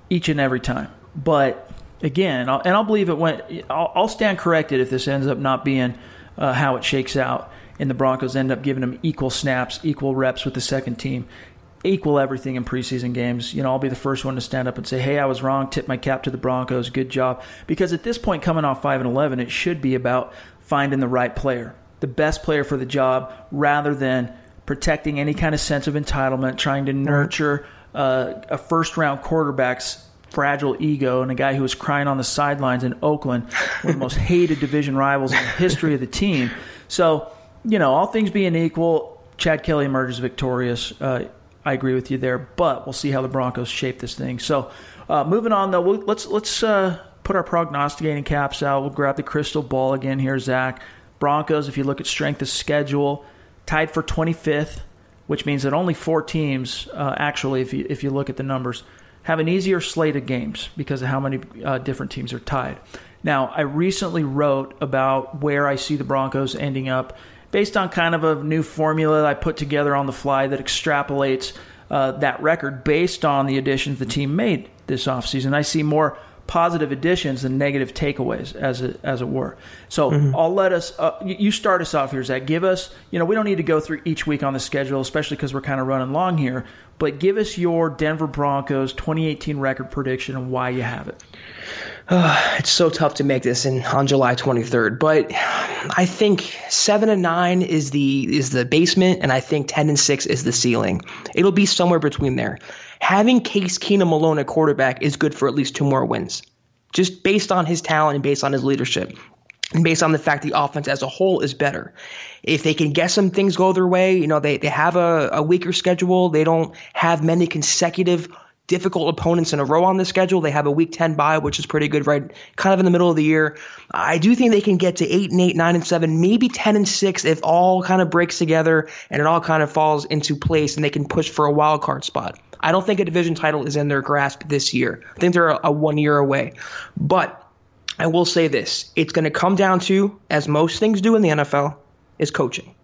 each and every time. But again, I'll believe it when I'll stand corrected if this ends up not being how it shakes out, and the Broncos end up giving him equal snaps, equal reps with the second team, equal everything in preseason games. I'll be the first one to stand up and say, "Hey, I was wrong. Tip my cap to the Broncos. Good job." Because at this point, coming off 5-11, it should be about finding the right player, the best player for the job, rather than protecting any kind of sense of entitlement, trying to nurture a first-round quarterback's fragile ego and a guy who was crying on the sidelines in Oakland, one of the most hated division rivals in the history of the team. So, all things being equal, Chad Kelly emerges victorious. I agree with you there, but we'll see how the Broncos shape this thing. So, moving on though, let's put our prognosticating caps out. We'll grab the crystal ball again here, Zach. Broncos, if you look at strength of schedule, tied for 25th, which means that only 4 teams, actually, if you look at the numbers, have an easier slate of games because of how many different teams are tied. Now, I recently wrote about where I see the Broncos ending up based on kind of a new formula I put together on the fly that extrapolates that record based on the additions the team made this offseason. I see more positive additions than negative takeaways, as it were. So I'll let us you start us off here, Zach. Give us, we don't need to go through each week on the schedule, especially because we're kind of running long here, but give us your Denver Broncos 2018 record prediction and why you have it. It's so tough to make this on July 23rd, but I think 7-9 is the basement, and I think 10-6 is the ceiling. It'll be somewhere between there. Having Case Keenum alone at quarterback is good for at least 2 more wins, just based on his talent and based on his leadership, and based on the fact the offense as a whole is better. If they can get some things go their way, they have a weaker schedule. They don't have many consecutive difficult opponents in a row on the schedule. They have a week 10 bye, which is pretty good, right? Kind of in the middle of the year. I do think they can get to 8-8, 9-7, maybe 10-6 if all kind of breaks together and it all kind of falls into place and they can push for a wild card spot. I don't think a division title is in their grasp this year. I think they're a 1 year away. But I will say this. It's going to come down to, as most things do in the NFL, is coaching.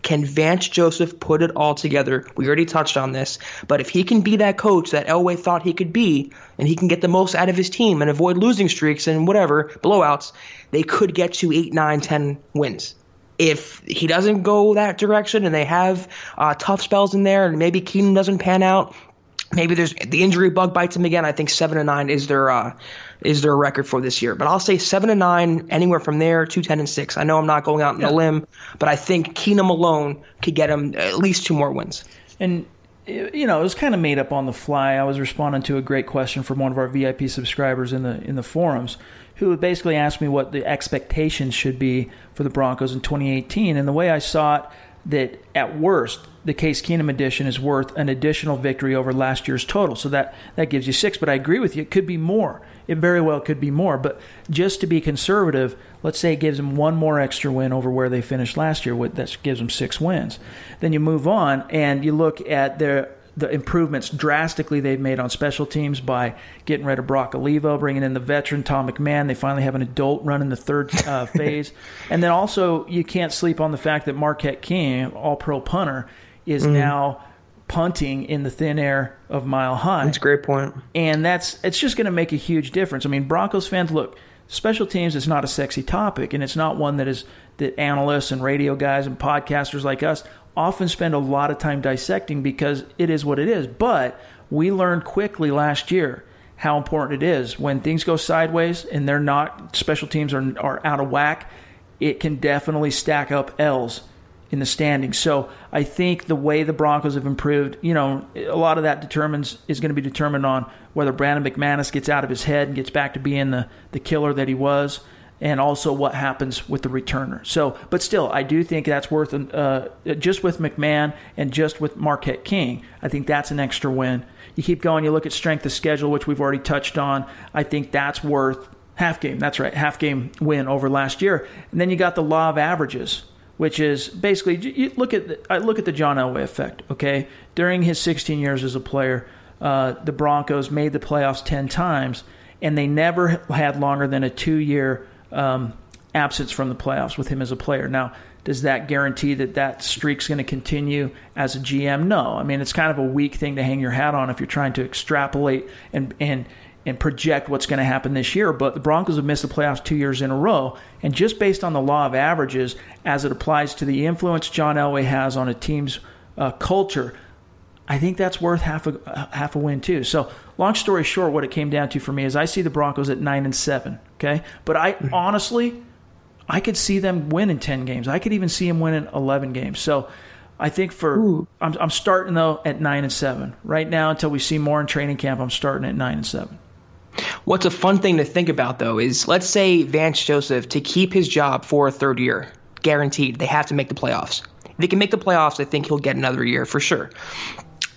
Can Vance Joseph put it all together? We already touched on this. But if he can be that coach that Elway thought he could be, and he can get the most out of his team and avoid losing streaks and whatever, blowouts, they could get to 8, 9, 10 wins. If he doesn't go that direction and they have tough spells in there and maybe Keenan doesn't pan out, maybe there's the injury bug bites him again. I think 7-9 is their record for this year. But I'll say 7-9, anywhere from there to 10-6. I know I'm not going out on a limb, but I think Keenum alone could get him at least 2 more wins. And it was kind of made up on the fly. I was responding to a great question from one of our VIP subscribers in the forums, who basically asked me what the expectations should be for the Broncos in 2018. And the way I saw it, that at worst, the Case Keenum addition is worth an additional victory over last year's total. So that gives you 6. But I agree with you. It could be more. It very well could be more. But just to be conservative, let's say it gives them one more extra win over where they finished last year. That gives them 6 wins. Then you move on and you look at the improvements drastically they've made on special teams by getting rid of Brock Olivo, bringing in the veteran Tom McMahon. They finally have an adult running the third phase. And then also you can't sleep on the fact that Marquette King, all-pro punter, is now punting in the thin air of Mile High. That's a great point. And it's just going to make a huge difference. I mean, Broncos fans, look, special teams is not a sexy topic, and it's not one that analysts and radio guys and podcasters like us often spend a lot of time dissecting because it is what it is. But we learned quickly last year how important it is. When things go sideways and special teams are out of whack, it can definitely stack up L's in the standings. So I think the way the Broncos have improved, a lot of that is going to be determined on whether Brandon McManus gets out of his head and gets back to being the killer that he was, and also what happens with the returner. So, but still, I do think that's worth, just with McMahon and just with Marquette King, I think that's an extra win. You keep going, you look at strength of schedule, which we've already touched on. I think that's worth half game. That's right, half game win over last year. And then you got the law of averages, which is basically, you look at the John Elway effect, okay? During his 16 years as a player, the Broncos made the playoffs 10 times, and they never had longer than a 2-year absence from the playoffs with him as a player. Now, does that guarantee that streak's going to continue as a GM? No. I mean, it's kind of a weak thing to hang your hat on if you're trying to extrapolate and project what's going to happen this year. But the Broncos have missed the playoffs 2 years in a row. And just based on the law of averages, as it applies to the influence John Elway has on a team's culture, I think that's worth half a win too. So long story short, what it came down to for me is I see the Broncos at 9-7, okay? But honestly, I could see them winning 10 games. I could even see them winning 11 games. So I think I'm starting, though, at 9-7. Right now, until we see more in training camp, I'm starting at 9-7. What's a fun thing to think about, though, is let's say Vance Joseph, to keep his job for a third year, guaranteed, they have to make the playoffs. If they can make the playoffs, I think he'll get another year for sure.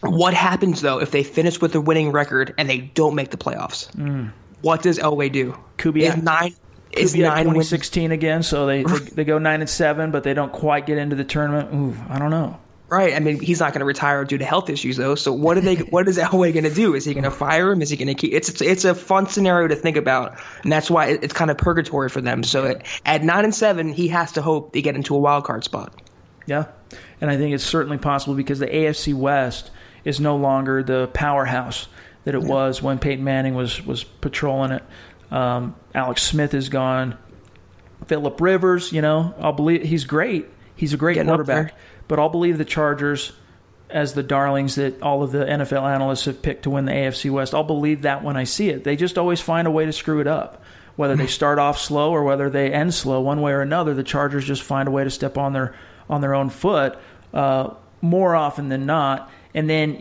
What happens, though, if they finish with a winning record and they don't make the playoffs? What does Elway do? Kubiak. Is 2016 again, so they go 9-7, but they don't quite get into the tournament. Ooh, I don't know. Right. I mean, he's not going to retire due to health issues, though. So what is Elway going to do? Is he going to fire him? Is he going to keep? It's a fun scenario to think about, and that's why it's kind of purgatory for them. So at 9-7, he has to hope they get into a wild card spot. Yeah, and I think it's certainly possible because the AFC West is no longer the powerhouse that it was when Peyton Manning was patrolling it. Alex Smith is gone. Phillip Rivers, I'll believe he's great. He's a great quarterback. But I'll believe the Chargers as the darlings that all of the NFL analysts have picked to win the AFC West. I'll believe that when I see it. They just always find a way to screw it up. Whether they start off slow or whether they end slow, one way or another, the Chargers just find a way to step on their own foot more often than not. And then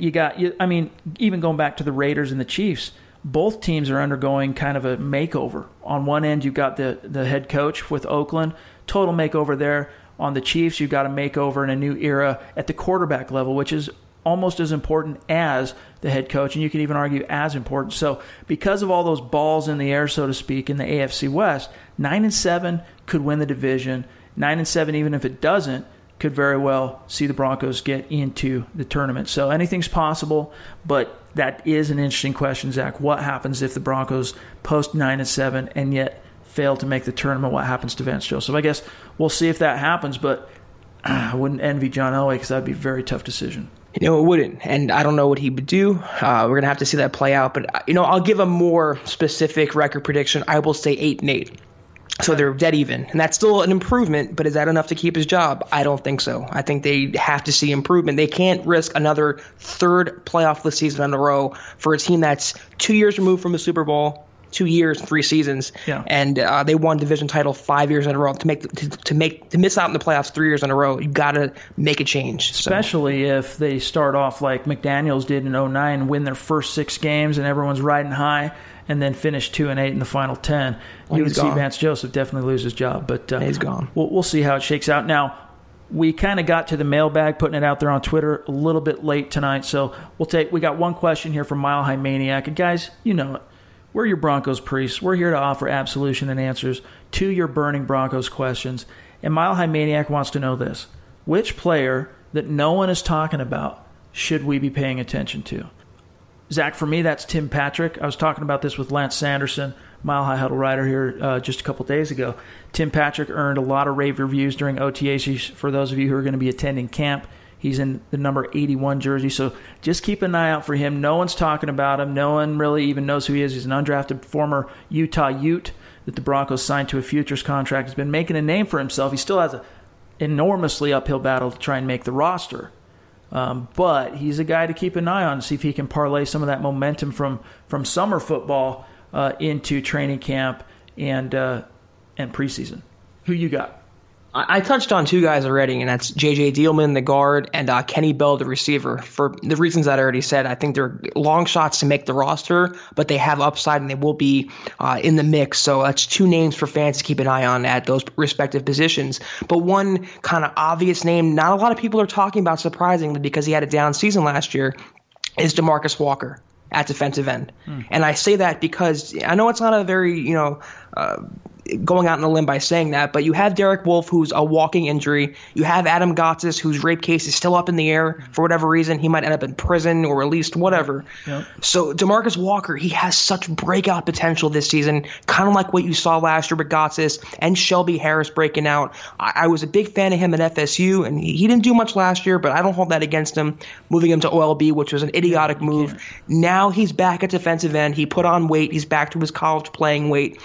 even going back to the Raiders and the Chiefs, both teams are undergoing kind of a makeover. On one end, you've got the head coach with Oakland, total makeover there. On the Chiefs, you've got a makeover in a new era at the quarterback level, which is almost as important as the head coach, and you can even argue as important. So because of all those balls in the air, so to speak, in the AFC West, 9-7 could win the division. 9-7, even if it doesn't, could very well see the Broncos get into the tournament. So anything's possible, but that is an interesting question, Zach. What happens if the Broncos post 9-7 and yet fail to make the tournament? What happens to Vance Joseph? I guess we'll see if that happens, but I wouldn't envy John Elway because that would be a very tough decision. It wouldn't, and I don't know what he would do. We're going to have to see that play out, but I'll give a more specific record prediction. I will say 8-8. So they're dead even, and that's still an improvement, but is that enough to keep his job? I don't think so. I think they have to see improvement. They can't risk another third playoff-less season in a row for a team that's 2 years removed from a Super Bowl, 2 years, 3 seasons, and they won division title 5 years in a row. To miss out in the playoffs 3 years in a row, you've got to make a change. Especially if they start off like McDaniels did in 2009, win their first 6 games, and everyone's riding high, and then finish 2-8 in the final 10. You would see Vance Joseph definitely lose his job, but he's gone. We'll see how it shakes out. Now, we kind of got to the mailbag, putting it out there on Twitter a little bit late tonight. So we got one question here from Mile High Maniac. And guys, you know it. We're your Broncos priests. We're here to offer absolution and answers to your burning Broncos questions. And Mile High Maniac wants to know this. Which player that no one is talking about should we be paying attention to? Zach, for me, that's Tim Patrick. I was talking about this with Lance Sanderson, Mile High Huddle writer here just a couple days ago. Tim Patrick earned a lot of rave reviews during OTAs. For those of you who are going to be attending camp, he's in the number 81 jersey, so just keep an eye out for him. No one's talking about him. No one really even knows who he is. He's an undrafted former Utah Ute that the Broncos signed to a futures contract. He's been making a name for himself. He still has an enormously uphill battle to try and make the roster. But he's a guy to keep an eye on, see if he can parlay some of that momentum from summer football into training camp and preseason. Who you got? I touched on two guys already, and that's J.J. Dielman, the guard, and Kenny Bell, the receiver. For the reasons that I already said, I think they're long shots to make the roster, but they have upside and they will be in the mix. So that's two names for fans to keep an eye on at those respective positions. But one kind of obvious name, not a lot of people are talking about, surprisingly, because he had a down season last year, is DeMarcus Walker at defensive end. And I say that because I know it's not a very, going out on a limb by saying that, but you have Derek Wolfe, who's a walking injury. You have Adam Gotsis, whose rape case is still up in the air for whatever reason. He might end up in prison or released, whatever. Yep. So DeMarcus Walker, he has such breakout potential this season, kind of like what you saw last year with Gotsis and Shelby Harris breaking out. I was a big fan of him at FSU, and he didn't do much last year, but I don't hold that against him, moving him to OLB, which was an idiotic move. Now he's back at defensive end. He put on weight. He's back to his college playing weight.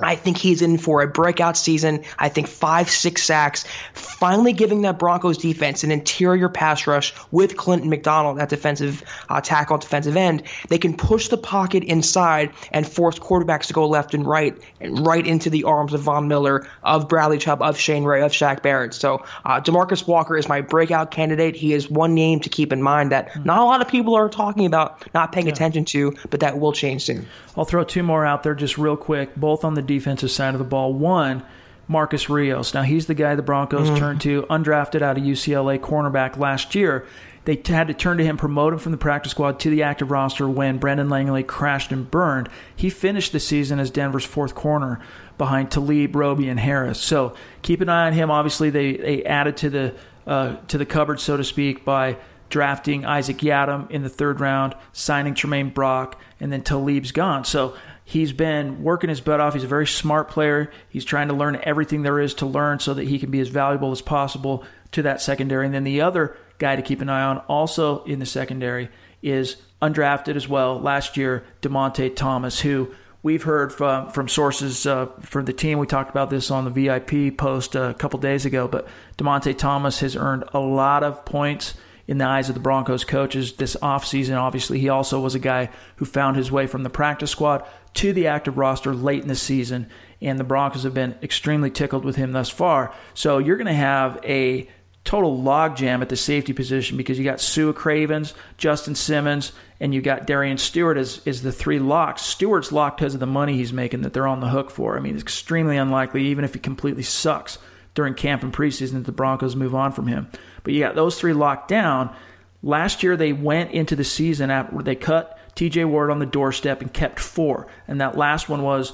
I think he's in for a breakout season. I think 5-6 sacks, finally giving that Broncos defense an interior pass rush with Clinton McDonald at defensive tackle, defensive end. They can push the pocket inside and force quarterbacks to go left and right into the arms of Von Miller, of Bradley Chubb, of Shane Ray, of Shaq Barrett. So DeMarcus Walker is my breakout candidate. He is one name to keep in mind that not a lot of people are talking about, not paying attention to, but that will change soon. I'll throw two more out there just real quick, both on the defensive side of the ball. One, Marcus Rios. Now, he's the guy the Broncos turned to, undrafted out of UCLA cornerback last year. They had to turn to him, promote him from the practice squad to the active roster when Brendan Langley crashed and burned. He finished the season as Denver's fourth corner behind Talib, Roby, and Harris. So keep an eye on him. Obviously, they added to the cupboard, so to speak, by drafting Isaac Yiadom in the third round, signing Tremaine Brock, and then Talib's gone. So he's been working his butt off. He's a very smart player. He's trying to learn everything there is to learn so that he can be as valuable as possible to that secondary. And then the other guy to keep an eye on also in the secondary is undrafted as well last year, DeMonte Thomas, who we've heard from sources from the team. We talked about this on the VIP post a couple days ago, but DeMonte Thomas has earned a lot of points in the eyes of the Broncos coaches this offseason. Obviously, he also was a guy who found his way from the practice squad to the active roster late in the season, and the Broncos have been extremely tickled with him thus far. So you're going to have a total logjam at the safety position because you got Sua Cravens, Justin Simmons, and you got Darian Stewart as the three locks. Stewart's locked because of the money he's making that they're on the hook for. I mean, it's extremely unlikely, even if he completely sucks during camp and preseason, that the Broncos move on from him. But you got those three locked down. Last year they went into the season after they cut TJ Ward on the doorstep and kept four. And that last one was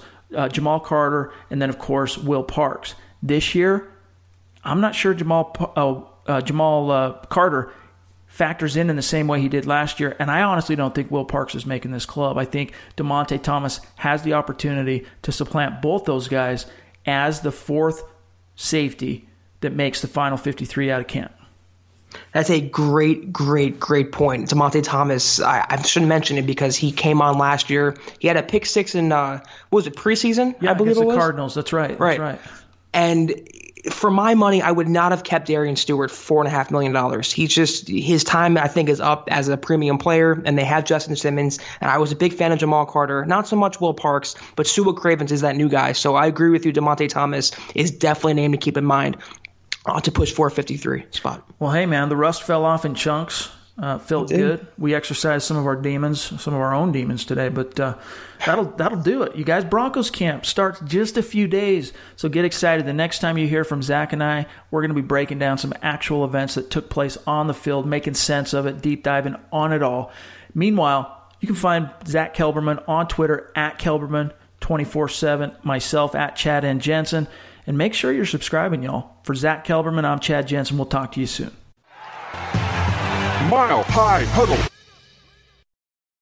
Jamal Carter and then, of course, Will Parks. This year, I'm not sure Jamal Carter factors in the same way he did last year. And I honestly don't think Will Parks is making this club. I think DeMonte Thomas has the opportunity to supplant both those guys as the fourth safety that makes the final 53 out of camp. That's a great point. DeMonte Thomas, I shouldn't mention it because he came on last year. He had a pick six in, preseason? Yeah, I believe it was. The Cardinals. That's right. And for my money, I would not have kept Darian Stewart $4.5 million. His time, I think, is up as a premium player, and they have Justin Simmons. And I was a big fan of Jamal Carter, not so much Will Parks, but Sua Cravens is that new guy. So I agree with you. DeMonte Thomas is definitely a name to keep in mind to push for a 53 spot. Well, hey, man, the rust fell off in chunks Felt good. We exercised some of our demons, some of our own demons today, but that'll do it. You guys, Broncos camp starts just a few days, so get excited. The next time you hear from Zach and I, we're going to be breaking down some actual events that took place on the field, making sense of it, deep diving on it all. Meanwhile, you can find Zack Kelberman on Twitter at Kelberman 24/7, myself at Chad and Jensen, and make sure you're subscribing, y'all. For Zack Kelberman, I'm Chad Jensen. We'll talk to you soon. Mile High Huddle.